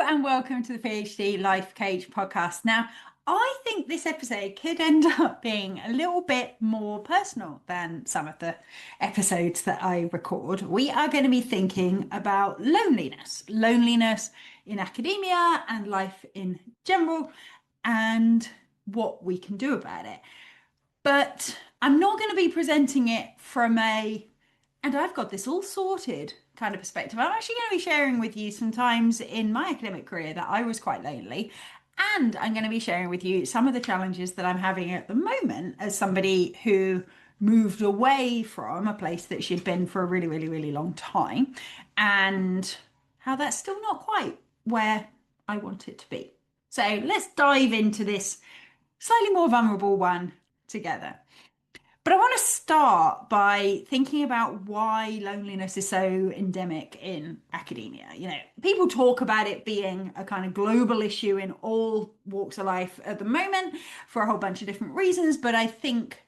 and welcome to the PhD Life Coach podcast. Now, I think this episode could end up being a little bit more personal than some of the episodes that I record. We are going to be thinking about loneliness in academia and life in general, and what we can do about it. But I'm not going to be presenting it from and I've got this all sorted kind of perspective. I'm actually going to be sharing with you some times in my academic career that I was quite lonely. And I'm going to be sharing with you some of the challenges that I'm having at the moment as somebody who moved away from a place that she'd been for a really, really, really long time, and how that's still not quite where I want it to be. So let's dive into this slightly more vulnerable one together. But I want to start by thinking about why loneliness is so endemic in academia. People talk about it being a kind of global issue in all walks of life at the moment for a whole bunch of different reasons. But I think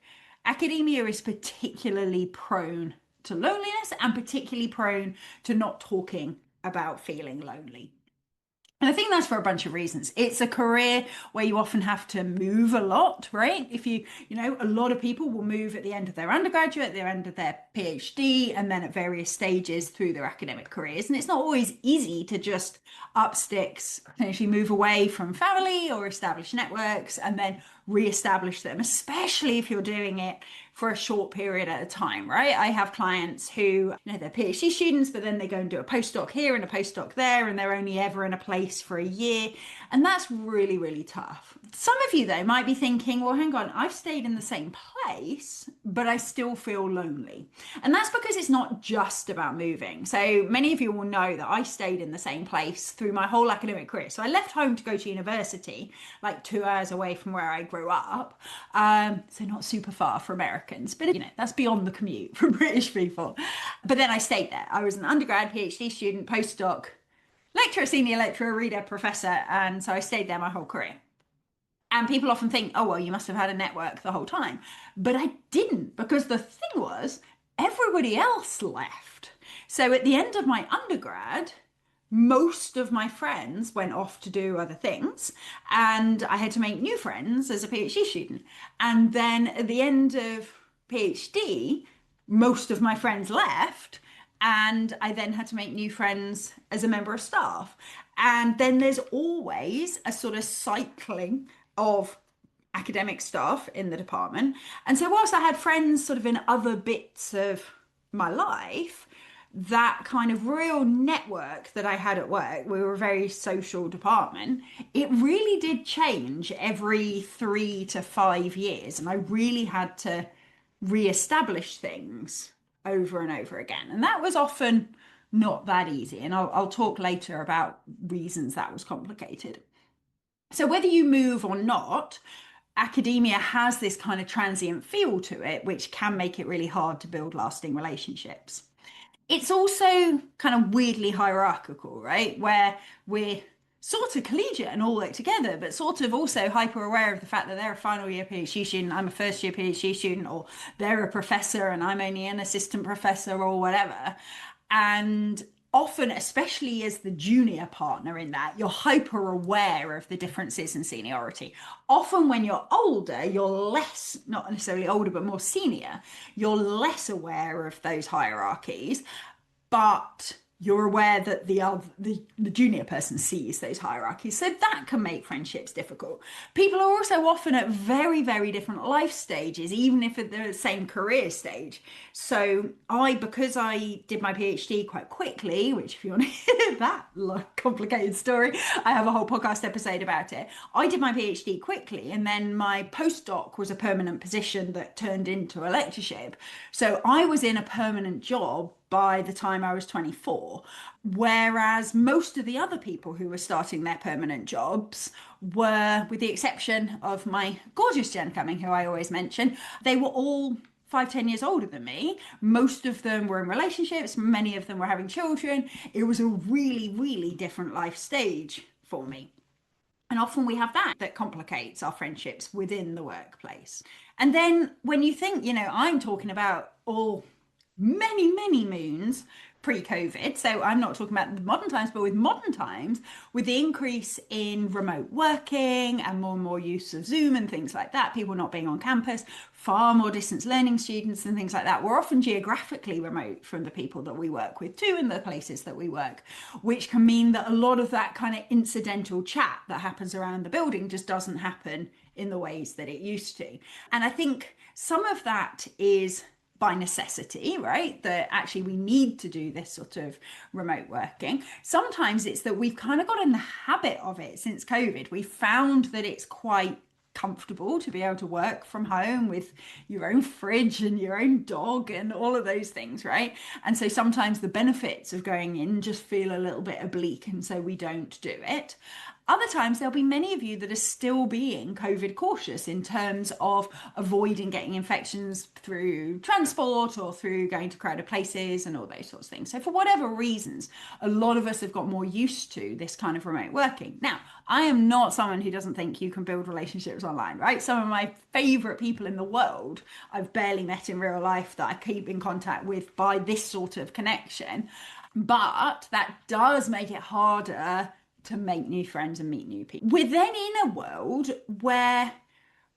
academia is particularly prone to loneliness and particularly prone to not talking about feeling lonely. And I think that's for a bunch of reasons. It's a career where you often have to move a lot, right? A lot of people will move at the end of their undergraduate, at the end of their PhD, and then at various stages through their academic careers. And it's not always easy to just up sticks, potentially move away from family or establish networks and then re-establish them, especially if you're doing it for a short period at a time, right? I have clients who, they're PhD students, but then they go and do a postdoc here and a postdoc there, and they're only ever in a place for a year. And that's really, really tough. Some of you, though, might be thinking, well, hang on, I've stayed in the same place, but I still feel lonely. And that's because it's not just about moving. So many of you will know that I stayed in the same place through my whole academic career. So I left home to go to university, like 2 hours away from where I grew up. So not super far for Americans, but that's beyond the commute for British people. But then I stayed there. I was an undergrad, PhD student, postdoc, lecturer, senior lecturer, reader, professor. And so I stayed there my whole career. And people often think, oh, well, you must have had a network the whole time. But I didn't, because the thing was, everybody else left. So at the end of my undergrad, most of my friends went off to do other things, and I had to make new friends as a PhD student. And then at the end of PhD, most of my friends left, and I then had to make new friends as a member of staff. And then there's always a sort of cycling of academic staff in the department. And so whilst I had friends sort of in other bits of my life, that kind of real network that I had at work, we were a very social department, it really did change every 3 to 5 years. And I really had to re-establish things over and over again. And that was often not that easy. And I'll talk later about reasons that was complicated. So whether you move or not, academia has this kind of transient feel to it, which can make it really hard to build lasting relationships. It's also kind of weirdly hierarchical, right? Where we're sort of collegiate and all work together, but sort of also hyper aware of the fact that they're a final year PhD student, I'm a first year PhD student, or they're a professor and I'm only an assistant professor or whatever. And often, especially as the junior partner in that, you're hyper aware of the differences in seniority. Often when you're older, you're less, not necessarily older, but more senior, you're less aware of those hierarchies, but you're aware that the junior person sees those hierarchies. So that can make friendships difficult. People are also often at very, very different life stages, even if they're the same career stage. So because I did my PhD quite quickly, which if you want to hear that complicated story, I have a whole podcast episode about it. I did my PhD quickly, and then my postdoc was a permanent position that turned into a lectureship. So I was in a permanent job by the time I was 24, whereas most of the other people who were starting their permanent jobs were, with the exception of my gorgeous Jen Cumming, who I always mention, they were all 5-10 years older than me. Most of them were in relationships, many of them were having children. It was a really, really different life stage for me. And often we have that complicates our friendships within the workplace. And then when you think, I'm talking about all many, many moons pre-COVID. So I'm not talking about the modern times, but with modern times, with the increase in remote working and more use of Zoom and things like that, people not being on campus, far more distance learning students and things like that, we're often geographically remote from the people that we work with too, in the places that we work, which can mean that a lot of that kind of incidental chat that happens around the building just doesn't happen in the ways that it used to. And I think some of that is by necessity, right? That actually we need to do this sort of remote working. Sometimes it's that we've kind of got in the habit of it since COVID. We found that it's quite comfortable to be able to work from home with your own fridge and your own dog and all of those things, right? And so sometimes the benefits of going in just feel a little bit oblique, and so we don't do it. Other times, there'll be many of you that are still being COVID cautious in terms of avoiding getting infections through transport or through going to crowded places and all those sorts of things. So for whatever reasons, a lot of us have got more used to this kind of remote working. Now, I am not someone who doesn't think you can build relationships online, right? Some of my favorite people in the world, I've barely met in real life that I keep in contact with by this sort of connection. But that does make it harder to make new friends and meet new people. We're then in a world where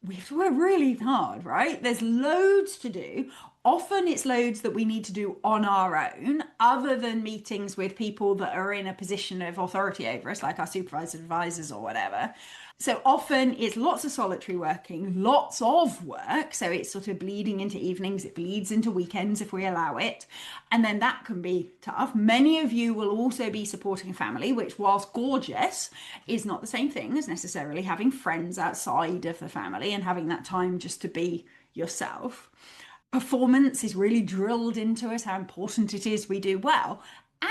we're really hard, right? There's loads to do. Often it's loads that we need to do on our own, other than meetings with people that are in a position of authority over us, like our supervisors, advisors, or whatever. So often it's lots of solitary working, lots of work. So it's sort of bleeding into evenings, it bleeds into weekends if we allow it. And then that can be tough. Many of you will also be supporting a family, which, whilst gorgeous, is not the same thing as necessarily having friends outside of the family and having that time just to be yourself. Performance is really drilled into us, how important it is we do well.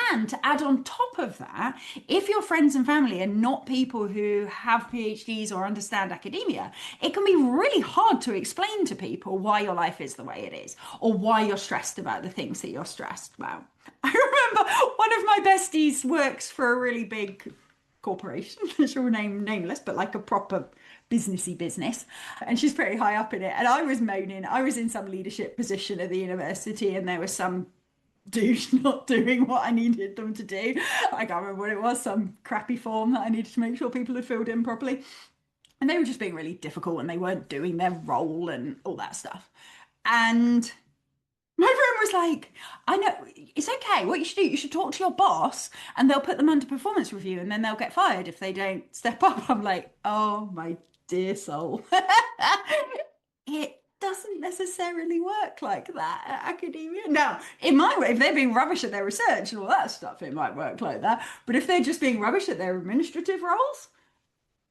And to add on top of that, if your friends and family are not people who have PhDs or understand academia, it can be really hard to explain to people why your life is the way it is, or why you're stressed about the things that you're stressed about. I remember one of my besties works for a really big corporation, which will name nameless, but like a proper businessy business, and she's pretty high up in it. And I was moaning, I was in some leadership position at the university, and there was some dude not doing what I needed them to do. I can't remember what it was, some crappy form that I needed to make sure people had filled in properly. And they were just being really difficult, and they weren't doing their role and all that stuff. And my friend was like, I know, it's okay. What you should do, you should talk to your boss and they'll put them under performance review and then they'll get fired if they don't step up. I'm like, oh my dear soul. It doesn't necessarily work like that at academia. Now, it might work if they're being rubbish at their research and all that stuff, it might work like that. But if they're just being rubbish at their administrative roles,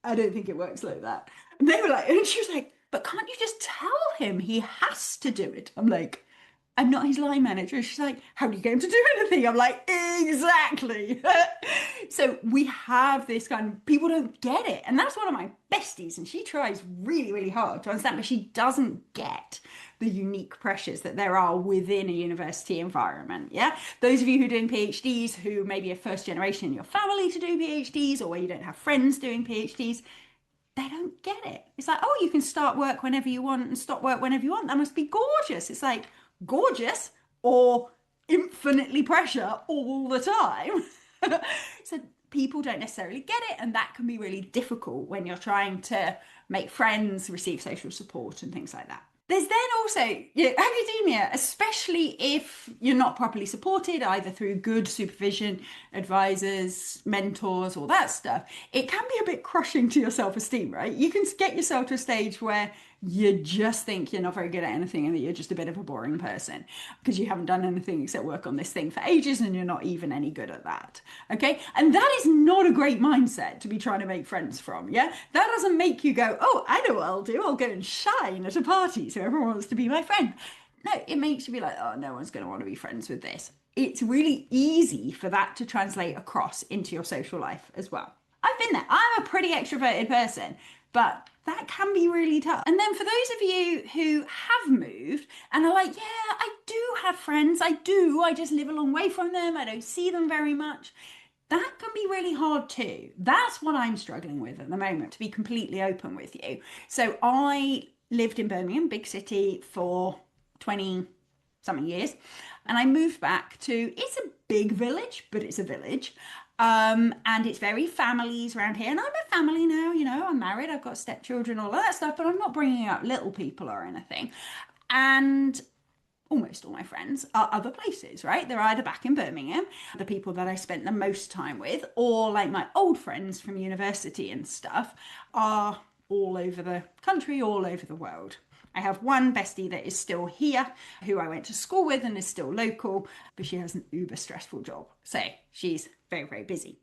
I don't think it works like that. And they were like, and she was like, but can't you just tell him he has to do it? I'm like, I'm not his line manager. She's like, how do you get him to do anything? I'm like, exactly. So we have this kind of, people don't get it. And that's one of my besties. And she tries really, really hard to understand, but she doesn't get the unique pressures that there are within a university environment. Yeah. Those of you who are doing PhDs, who maybe are first generation in your family to do PhDs, or where you don't have friends doing PhDs, they don't get it. It's like, oh, you can start work whenever you want and stop work whenever you want. That must be gorgeous. It's like, gorgeous or infinitely pressure all the time. So people don't necessarily get it, and that can be really difficult when you're trying to make friends, receive social support and things like that. There's then also academia, especially if you're not properly supported, either through good supervision, advisors, mentors, all that stuff. It can be a bit crushing to your self-esteem, right? You can get yourself to a stage where you just think you're not very good at anything and that you're just a bit of a boring person because you haven't done anything except work on this thing for ages and you're not even any good at that. Okay. And that is not a great mindset to be trying to make friends from. Yeah. That doesn't make you go, oh, I know what I'll do. I'll go and shine at a party so everyone wants to be my friend. No, it makes you be like, oh, no one's going to want to be friends with this. It's really easy for that to translate across into your social life as well. I've been there. I'm a pretty extroverted person, but that can be really tough. And then for those of you who have moved and are like, yeah, I do have friends, I just live a long way from them, I don't see them very much, that can be really hard too. That's what I'm struggling with at the moment, to be completely open with you. So I lived in Birmingham, big city, for 20 something years. And I moved back to, it's a big village, but it's a village. And it's very families around here. And I'm a family now, you know, I'm married, I've got stepchildren, all of that stuff, but I'm not bringing up little people or anything. And almost all my friends are other places, right? They're either back in Birmingham, the people that I spent the most time with, or like my old friends from university and stuff are all over the country, all over the world. I have one bestie that is still here, who I went to school with and is still local, but she has an uber stressful job. So she's very, very busy.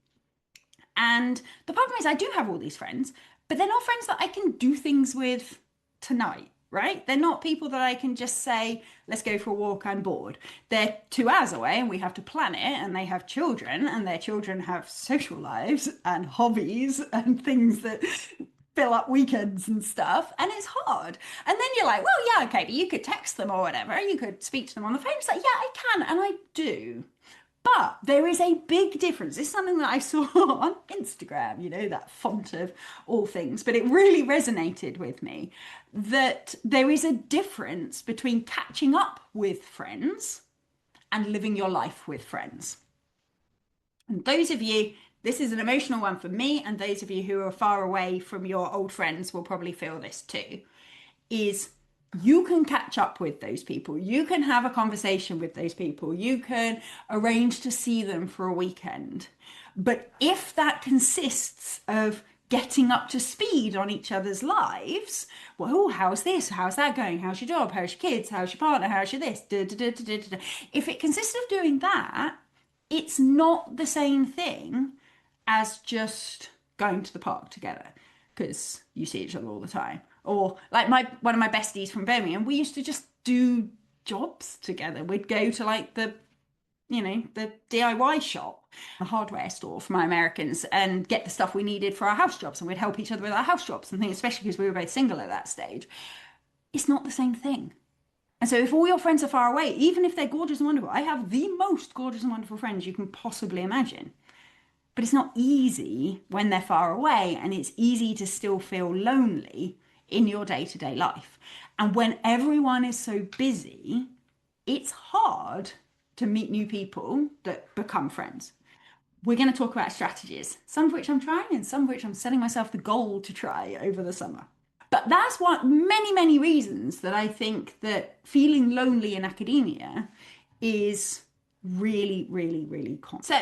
And the problem is, I do have all these friends, but they're not friends that I can do things with tonight, right? They're not people that I can just say, let's go for a walk, I'm bored. They're 2 hours away and we have to plan it, and they have children, and their children have social lives and hobbies and things that fill up weekends and stuff, and it's hard. And then you're like, well, yeah, okay, but you could text them or whatever, you could speak to them on the phone. It's like, yeah, I can, and I do. But there is a big difference. It's something that I saw on Instagram, you know, that font of all things, but it really resonated with me that there is a difference between catching up with friends and living your life with friends. And those of you, this is an emotional one for me, and those of you who are far away from your old friends will probably feel this too, is you can catch up with those people. You can have a conversation with those people. You can arrange to see them for a weekend. But if that consists of getting up to speed on each other's lives, well, how's this? How's that going? How's your job? How's your kids? How's your partner? How's your this? Da, da, da, da, da, da. If it consists of doing that, it's not the same thing as just going to the park together because you see each other all the time. Or like one of my besties from Birmingham, we used to just do jobs together. We'd go to like the DIY shop, a hardware store for my Americans, and get the stuff we needed for our house jobs, and we'd help each other with our house jobs and things, especially because we were both single at that stage. It's not the same thing. And so if all your friends are far away, even if they're gorgeous and wonderful, I have the most gorgeous and wonderful friends you can possibly imagine. But it's not easy when they're far away, and it's easy to still feel lonely in your day-to-day life. And when everyone is so busy, it's hard to meet new people that become friends. We're going to talk about strategies, some of which I'm trying and some of which I'm setting myself the goal to try over the summer. But that's one many, many reasons that I think that feeling lonely in academia is really, really, really common. So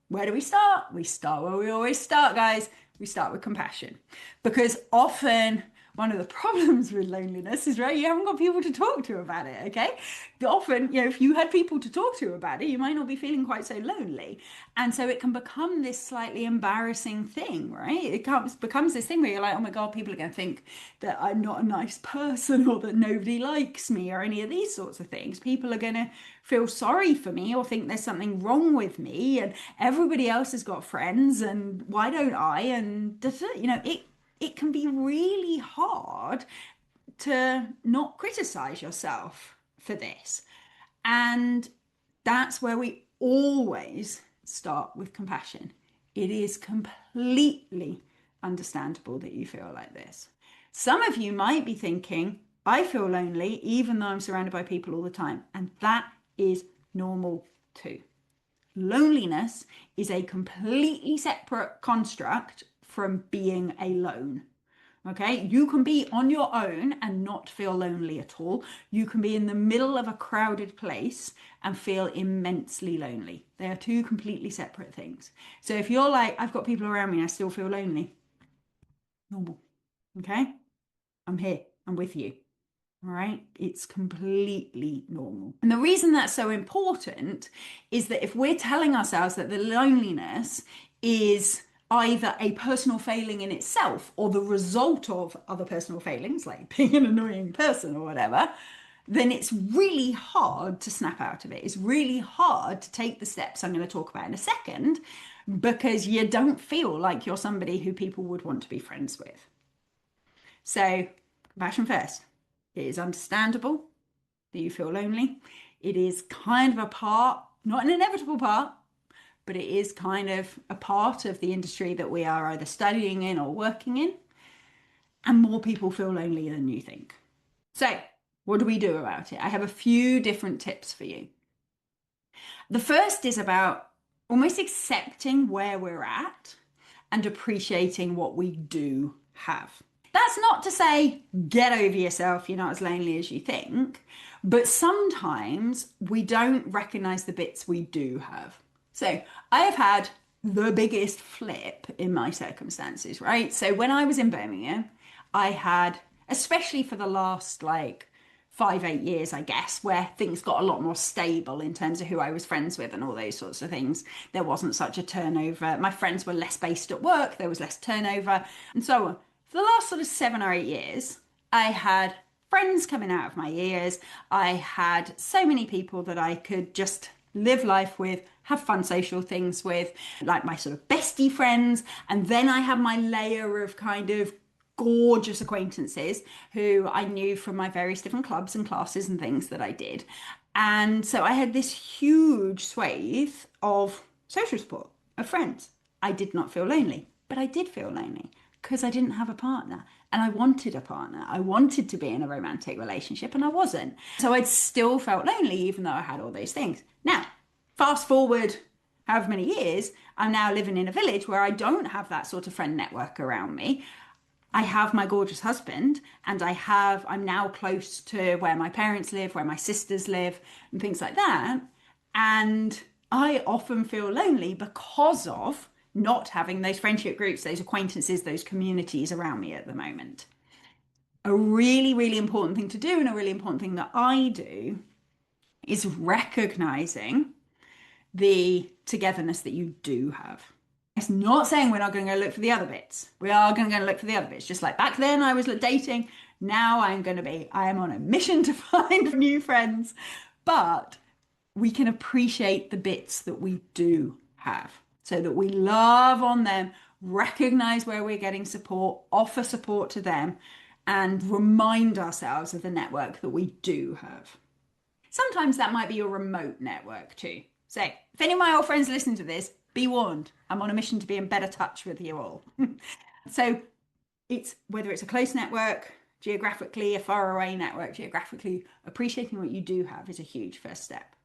where do we start? We start where we always start, guys. We start with compassion. Because often one of the problems with loneliness is, right, you haven't got people to talk to about it, okay? Often, you know, if you had people to talk to about it, you might not be feeling quite so lonely. And so it can become this slightly embarrassing thing, right? It becomes this thing where you're like, oh my God, people are going to think that I'm not a nice person or that nobody likes me or any of these sorts of things. People are going to feel sorry for me or think there's something wrong with me, and everybody else has got friends and why don't I? And, you know, it can be really hard to not criticize yourself for this. And that's where we always start with compassion. It is completely understandable that you feel like this. Some of you might be thinking, I feel lonely even though I'm surrounded by people all the time. And that is normal too. Loneliness is a completely separate construct from being alone. Okay, you can be on your own and not feel lonely at all. You can be in the middle of a crowded place and feel immensely lonely. They are two completely separate things. So if you're like, I've got people around me and I still feel lonely, normal. Okay, I'm here, I'm with you. All right, it's completely normal. And the reason that's so important is that if we're telling ourselves that the loneliness is either a personal failing in itself or the result of other personal failings, like being an annoying person or whatever, then it's really hard to snap out of it. It's really hard to take the steps I'm going to talk about in a second, because you don't feel like you're somebody who people would want to be friends with. So, compassion first. It is understandable that you feel lonely. It is kind of a part, not an inevitable part, but it is kind of a part of the industry that we are either studying in or working in. And more people feel lonely than you think. So what do we do about it? I have a few different tips for you. The first is about almost accepting where we're at and appreciating what we do have. That's not to say get over yourself, you're not as lonely as you think, but sometimes we don't recognize the bits we do have. So I have had the biggest flip in my circumstances, right? So when I was in Birmingham, I had, especially for the last like 5, 8 years, I guess, where things got a lot more stable in terms of who I was friends with and all those sorts of things. There wasn't such a turnover. My friends were less based at work, there was less turnover, and so on. For the last sort of 7 or 8 years, I had friends coming out of my ears. I had so many people that I could just live life with, have fun social things with, like my sort of bestie friends. And then I had my layer of kind of gorgeous acquaintances who I knew from my various different clubs and classes and things that I did. And so I had this huge swathe of social support, of friends. I did not feel lonely, but I did feel lonely because I didn't have a partner and I wanted a partner. I wanted to be in a romantic relationship and I wasn't. So I'd still felt lonely even though I had all those things. Now, fast forward however many years, I'm now living in a village where I don't have that sort of friend network around me. I have my gorgeous husband and I'm now close to where my parents live, where my sisters live and things like that. And I often feel lonely because of not having those friendship groups, those acquaintances, those communities around me at the moment. A really, really important thing to do and a really important thing that I do is recognizing the togetherness that you do have. It's not saying we're not going to go look for the other bits. We are going to go look for the other bits. Just like back then I was dating, now I am on a mission to find new friends. But we can appreciate the bits that we do have so that we love on them, recognize where we're getting support, offer support to them, and remind ourselves of the network that we do have. Sometimes that might be your remote network too. So if any of my old friends listen to this, be warned, I'm on a mission to be in better touch with you all. So it's whether it's a close network geographically, a faraway network geographically, appreciating what you do have is a huge first step.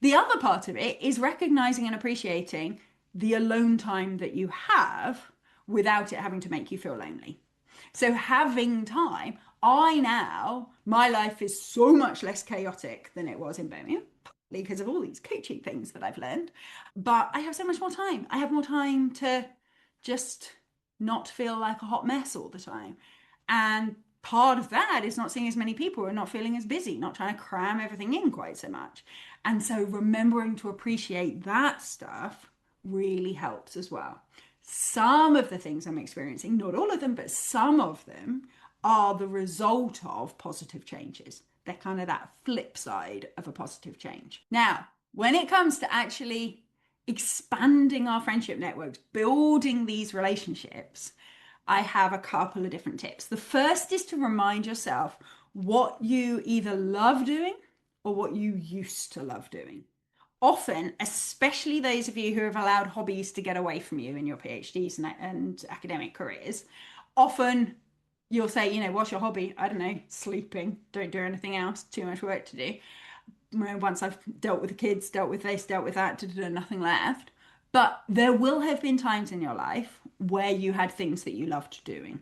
The other part of it is recognizing and appreciating the alone time that you have without it having to make you feel lonely. So having time, my life is so much less chaotic than it was in Birmingham because of all these coaching things that I've learned. But I have so much more time. I have more time to just not feel like a hot mess all the time. And part of that is not seeing as many people and not feeling as busy, not trying to cram everything in quite so much. And so remembering to appreciate that stuff really helps as well. Some of the things I'm experiencing, not all of them, but some of them are the result of positive changes. They're kind of that flip side of a positive change. Now, when it comes to actually expanding our friendship networks, building these relationships, I have a couple of different tips. The first is to remind yourself what you either love doing or what you used to love doing. Often, especially those of you who have allowed hobbies to get away from you in your PhDs and academic careers, often you'll say, what's your hobby? I don't know, sleeping, don't do anything else, too much work to do. Once I've dealt with the kids, dealt with this, dealt with that, nothing left. But there will have been times in your life where you had things that you loved doing.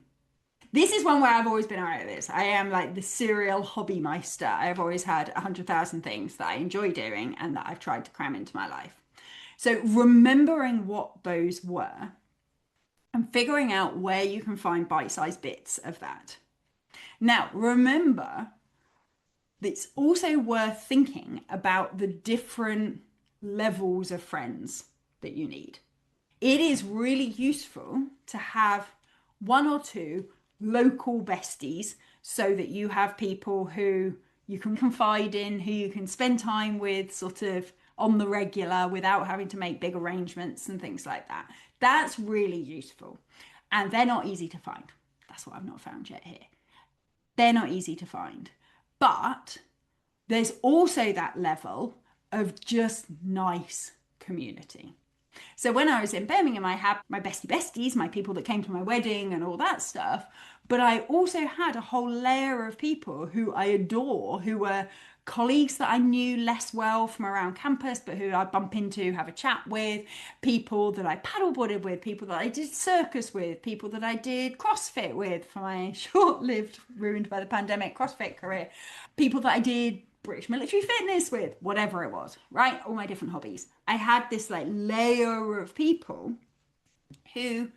This is one where I've always been all right with this. I am like the serial hobby meister. I've always had 100,000 things that I enjoy doing and that I've tried to cram into my life. So remembering what those were and figuring out where you can find bite-sized bits of that. Now, remember, it's also worth thinking about the different levels of friends that you need. It is really useful to have one or two local besties so that you have people who you can confide in, who you can spend time with sort of on the regular without having to make big arrangements and things like that. That's really useful. And they're not easy to find. That's what I've not found yet here. They're not easy to find. But there's also that level of just nice community. So when I was in Birmingham, I had my besties, my people that came to my wedding and all that stuff. But I also had a whole layer of people who I adore, who were colleagues that I knew less well from around campus, but who I bump into, have a chat with, people that I paddleboarded with, people that I did circus with, people that I did CrossFit with for my short-lived, ruined by the pandemic CrossFit career, people that I did British military fitness with, whatever it was, right? All my different hobbies. I had this like layer of people who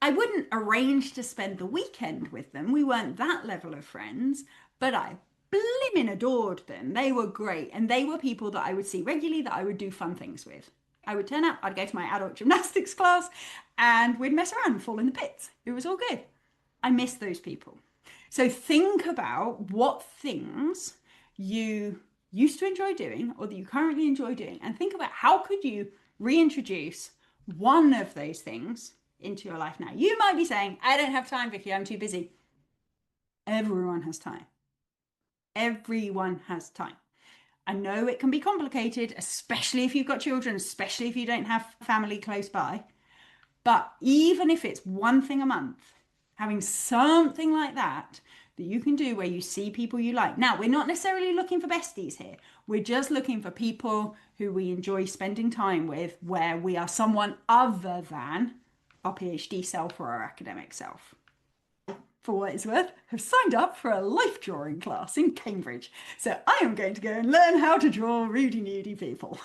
I wouldn't arrange to spend the weekend with them. We weren't that level of friends, but I blimmin' adored them. They were great. And they were people that I would see regularly, that I would do fun things with. I would turn up, I'd go to my adult gymnastics class, and we'd mess around and fall in the pits. It was all good. I miss those people. So think about what things you used to enjoy doing or that you currently enjoy doing, and think about how could you reintroduce one of those things into your life now. You might be saying, I don't have time, Vicky, I'm too busy. Everyone has time. Everyone has time. I know it can be complicated, especially if you've got children, especially if you don't have family close by. But even if it's one thing a month, having something like that that you can do where you see people you like. Now, we're not necessarily looking for besties here. We're just looking for people who we enjoy spending time with, where we are someone other than our PhD self or our academic self. For what it's worth, have signed up for a life drawing class in Cambridge. So I am going to go and learn how to draw Rudy Nudie people.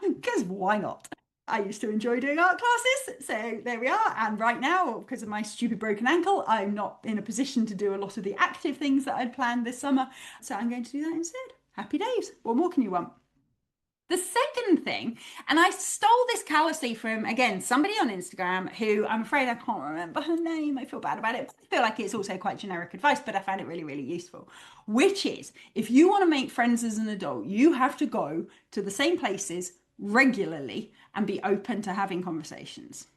Because why not? I used to enjoy doing art classes, so there we are. And right now, because of my stupid broken ankle, I'm not in a position to do a lot of the active things that I'd planned this summer. So I'm going to do that instead. Happy days. What more can you want? The second thing, and I stole this callously from, again, somebody on Instagram who I'm afraid I can't remember her name. I feel bad about it. I feel like it's also quite generic advice, but I found it really, really useful, which is if you want to make friends as an adult, you have to go to the same places regularly and be open to having conversations.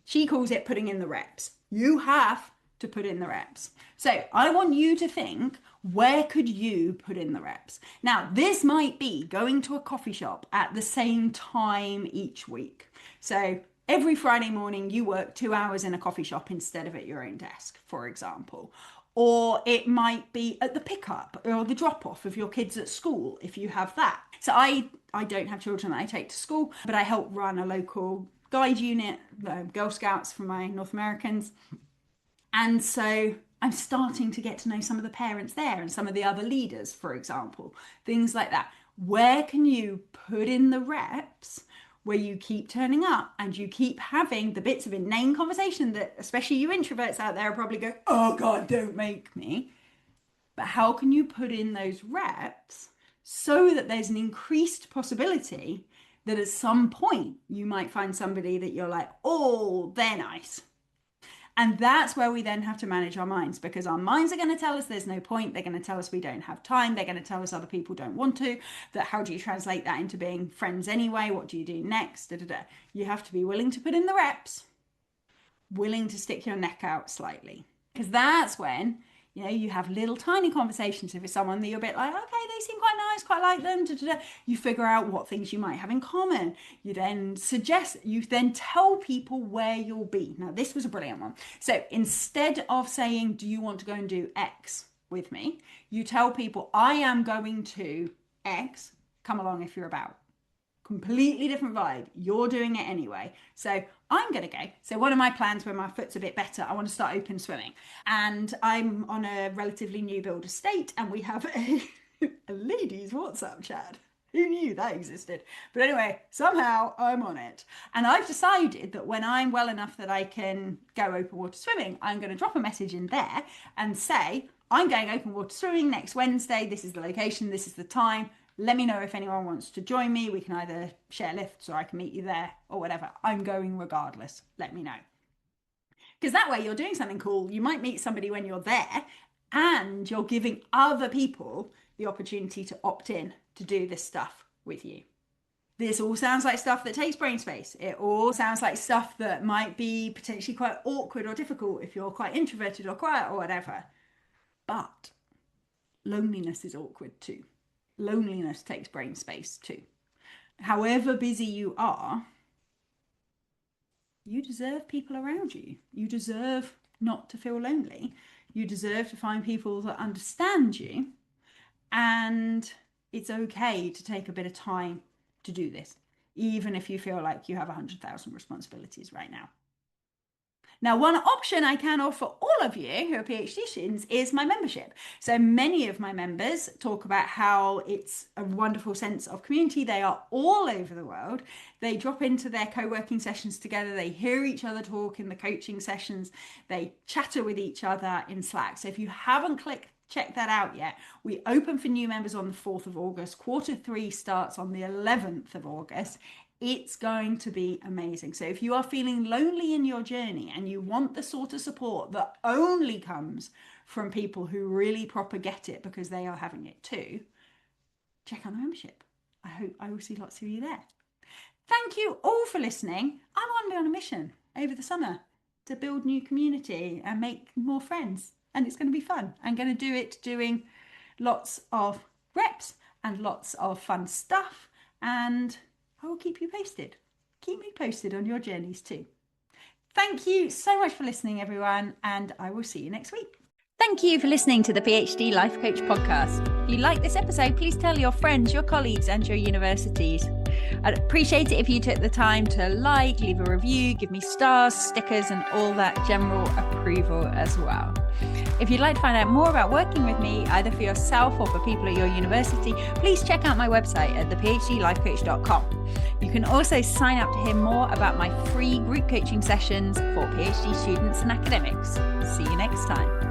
She calls it putting in the reps. You have to put in the reps. So I want you to think, where could you put in the reps? Now, this might be going to a coffee shop at the same time each week. So every Friday morning you work 2 hours in a coffee shop instead of at your own desk, for example. Or it might be at the pickup or the drop off of your kids at school if you have that. So I don't have children that I take to school, but I help run a local guide unit, Girl Scouts for my North Americans. And so I'm starting to get to know some of the parents there and some of the other leaders, for example, things like that. Where can you put in the reps where you keep turning up and you keep having the bits of inane conversation that, especially you introverts out there, are probably go, oh God, don't make me. But how can you put in those reps so that there's an increased possibility that at some point you might find somebody that you're like, oh, they're nice. And that's where we then have to manage our minds, because our minds are going to tell us there's no point. They're going to tell us we don't have time. They're going to tell us other people don't want to. That how do you translate that into being friends anyway? What do you do next? Da, da, da. You have to be willing to put in the reps, willing to stick your neck out slightly, because that's when you have little tiny conversations. If it's someone that you're a bit like, okay, they seem quite nice, quite like them, da, da, da. You figure out what things you might have in common. You then tell people where you'll be. Now, this was a brilliant one. So instead of saying, do you want to go and do X with me? You tell people, I am going to X, come along if you're about. Completely different vibe. You're doing it anyway. So I'm going to go. So one of my plans when my foot's a bit better, I want to start open swimming. And I'm on a relatively new build estate and we have a ladies WhatsApp chat. Who knew that existed? But anyway, somehow I'm on it. And I've decided that when I'm well enough that I can go open water swimming, I'm going to drop a message in there and say, I'm going open water swimming next Wednesday. This is the location. This is the time. Let me know if anyone wants to join me. We can either share lifts or I can meet you there or whatever. I'm going regardless. Let me know. Because that way you're doing something cool. You might meet somebody when you're there and you're giving other people the opportunity to opt in to do this stuff with you. This all sounds like stuff that takes brain space. It all sounds like stuff that might be potentially quite awkward or difficult if you're quite introverted or quiet or whatever. But loneliness is awkward too. Loneliness takes brain space too. However busy you are, you deserve people around you. You deserve not to feel lonely. You deserve to find people that understand you. And It's okay to take a bit of time to do this, even if you feel like you have 100,000 responsibilities right now. Now, one option I can offer all of you who are PhD students is my membership. So many of my members talk about how it's a wonderful sense of community. They are all over the world. They drop into their co-working sessions together. They hear each other talk in the coaching sessions. They chatter with each other in Slack. So if you haven't check that out yet, we open for new members on the 4th of August. Quarter 3 starts on the 11th of August. It's going to be amazing. So if you are feeling lonely in your journey and you want the sort of support that only comes from people who really proper get it because they are having it too, check out the membership. I hope I will see lots of you there. Thank you all for listening. I'm going to be on a mission over the summer to build new community and make more friends. And it's going to be fun. I'm going to do it doing lots of reps and lots of fun stuff. And I will keep you posted. Keep me posted on your journeys too. Thank you so much for listening, everyone. And I will see you next week. Thank you for listening to the PhD Life Coach podcast. If you like this episode, please tell your friends, your colleagues, and your universities. I'd appreciate it if you took the time to leave a review, give me stars, stickers, and all that general approval as well. If you'd like to find out more about working with me, either for yourself or for people at your university, please check out my website at thephdlifecoach.com. You can also sign up to hear more about my free group coaching sessions for PhD students and academics. See you next time.